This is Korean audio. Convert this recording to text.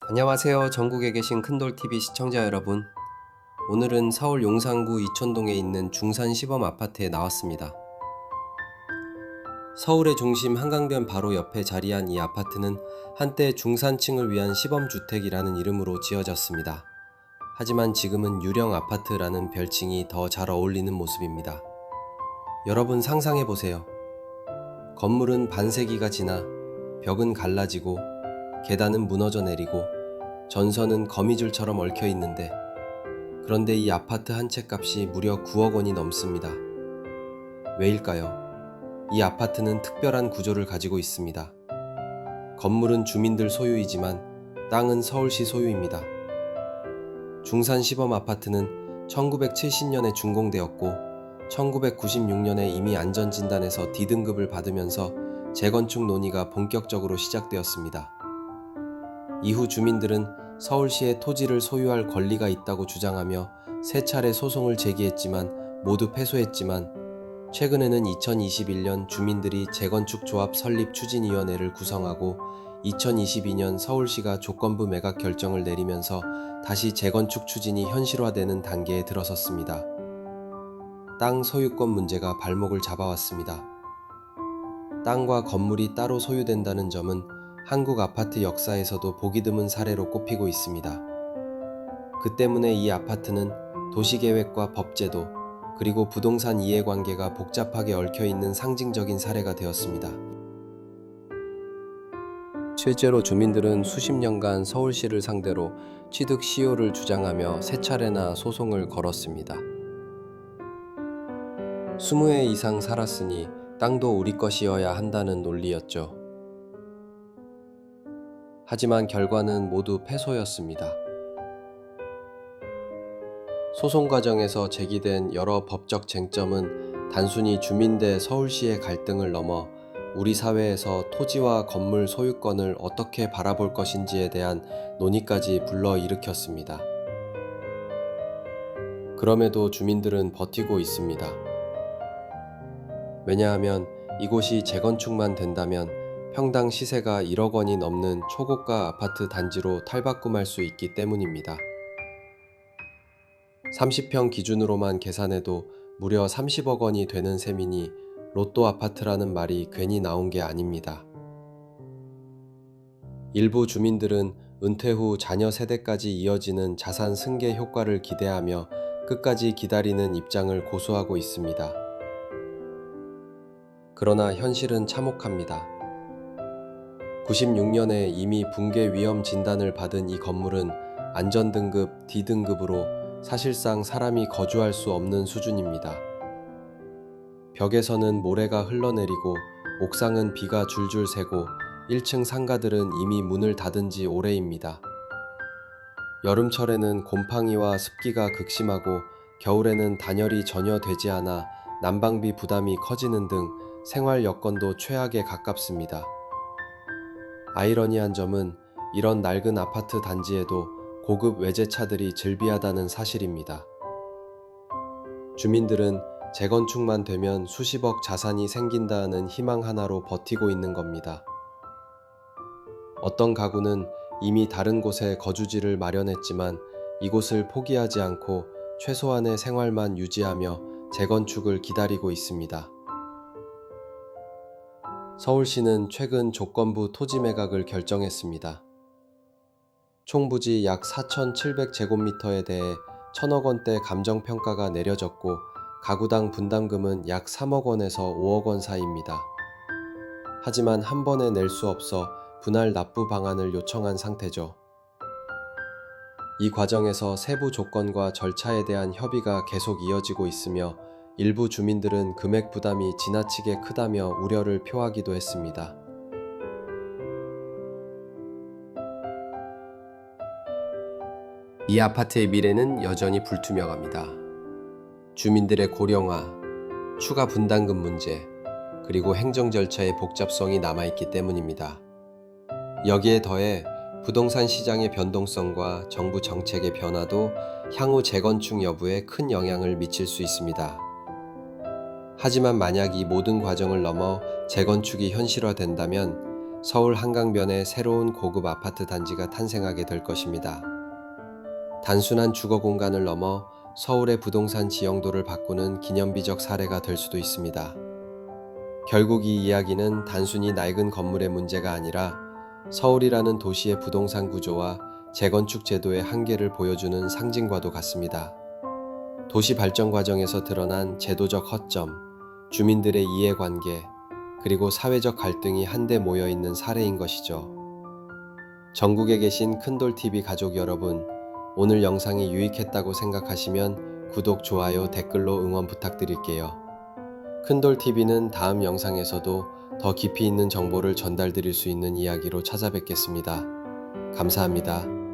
안녕하세요. 전국에 계신 큰돌TV 시청자 여러분. 오늘은 서울 용산구 이촌동에 있는 중산 시범 아파트에 나왔습니다. 서울의 중심 한강변 바로 옆에 자리한 이 아파트는 한때 중산층을 위한 시범주택이라는 이름으로 지어졌습니다. 하지만 지금은 유령 아파트라는 별칭이 더 잘 어울리는 모습입니다. 여러분 상상해보세요. 건물은 반세기가 지나 벽은 갈라지고 계단은 무너져 내리고 전선은 거미줄처럼 얽혀 있는데, 그런데 이 아파트 한 채 값이 무려 9억 원이 넘습니다. 왜일까요? 이 아파트는 특별한 구조를 가지고 있습니다. 건물은 주민들 소유이지만 땅은 서울시 소유입니다. 중산 시범 아파트는 1970년에 준공되었고 1996년에 이미 안전진단에서 D등급을 받으면서 재건축 논의가 본격적으로 시작되었습니다. 이후 주민들은 서울시의 토지를 소유할 권리가 있다고 주장하며 세 차례 소송을 제기했지만 모두 패소했지만, 최근에는 2021년 주민들이 재건축조합 설립 추진위원회를 구성하고 2022년 서울시가 조건부 매각 결정을 내리면서 다시 재건축 추진이 현실화되는 단계에 들어섰습니다. 땅 소유권 문제가 발목을 잡아왔습니다. 땅과 건물이 따로 소유된다는 점은 한국 아파트 역사에서도 보기 드문 사례로 꼽히고 있습니다. 그 때문에 이 아파트는 도시계획과 법제도, 그리고 부동산 이해관계가 복잡하게 얽혀있는 상징적인 사례가 되었습니다. 실제로 주민들은 수십 년간 서울시를 상대로 취득 시효를 주장하며 세 차례나 소송을 걸었습니다. 20회 이상 살았으니 땅도 우리 것이어야 한다는 논리였죠. 하지만 결과는 모두 패소였습니다. 소송 과정에서 제기된 여러 법적 쟁점은 단순히 주민 대 서울시의 갈등을 넘어 우리 사회에서 토지와 건물 소유권을 어떻게 바라볼 것인지에 대한 논의까지 불러일으켰습니다. 그럼에도 주민들은 버티고 있습니다. 왜냐하면 이곳이 재건축만 된다면 평당 시세가 1억 원이 넘는 초고가 아파트 단지로 탈바꿈할 수 있기 때문입니다. 30평 기준으로만 계산해도 무려 30억 원이 되는 셈이니 로또 아파트라는 말이 괜히 나온 게 아닙니다. 일부 주민들은 은퇴 후 자녀 세대까지 이어지는 자산 승계 효과를 기대하며 끝까지 기다리는 입장을 고수하고 있습니다. 그러나 현실은 참혹합니다. 96년에 이미 붕괴 위험 진단을 받은 이 건물은 안전등급 D등급으로 사실상 사람이 거주할 수 없는 수준입니다. 벽에서는 모래가 흘러내리고 옥상은 비가 줄줄 새고 1층 상가들은 이미 문을 닫은 지 오래입니다. 여름철에는 곰팡이와 습기가 극심하고 겨울에는 단열이 전혀 되지 않아 난방비 부담이 커지는 등 생활 여건도 최악에 가깝습니다. 아이러니한 점은 이런 낡은 아파트 단지에도 고급 외제차들이 즐비하다는 사실입니다. 주민들은 재건축만 되면 수십억 자산이 생긴다는 희망 하나로 버티고 있는 겁니다. 어떤 가구는 이미 다른 곳에 거주지를 마련했지만 이곳을 포기하지 않고 최소한의 생활만 유지하며 재건축을 기다리고 있습니다. 서울시는 최근 조건부 토지 매각을 결정했습니다. 총 부지 약 4,700제곱미터에 대해 1,000억 원대 감정평가가 내려졌고 가구당 분담금은 약 3억 원에서 5억 원 사이입니다. 하지만 한 번에 낼 수 없어 분할 납부 방안을 요청한 상태죠. 이 과정에서 세부 조건과 절차에 대한 협의가 계속 이어지고 있으며 일부 주민들은 금액 부담이 지나치게 크다며 우려를 표하기도 했습니다. 이 아파트의 미래는 여전히 불투명합니다. 주민들의 고령화, 추가 분담금 문제, 그리고 행정 절차의 복잡성이 남아있기 때문입니다. 여기에 더해 부동산 시장의 변동성과 정부 정책의 변화도 향후 재건축 여부에 큰 영향을 미칠 수 있습니다. 하지만 만약 이 모든 과정을 넘어 재건축이 현실화된다면 서울 한강변에 새로운 고급 아파트 단지가 탄생하게 될 것입니다. 단순한 주거 공간을 넘어 서울의 부동산 지형도를 바꾸는 기념비적 사례가 될 수도 있습니다. 결국 이 이야기는 단순히 낡은 건물의 문제가 아니라 서울이라는 도시의 부동산 구조와 재건축 제도의 한계를 보여주는 상징과도 같습니다. 도시 발전 과정에서 드러난 제도적 허점, 주민들의 이해관계, 그리고 사회적 갈등이 한데 모여 있는 사례인 것이죠. 전국에 계신 큰돌TV 가족 여러분, 오늘 영상이 유익했다고 생각하시면 구독, 좋아요, 댓글로 응원 부탁드릴게요. 큰돌TV는 다음 영상에서도 더 깊이 있는 정보를 전달드릴 수 있는 이야기로 찾아뵙겠습니다. 감사합니다.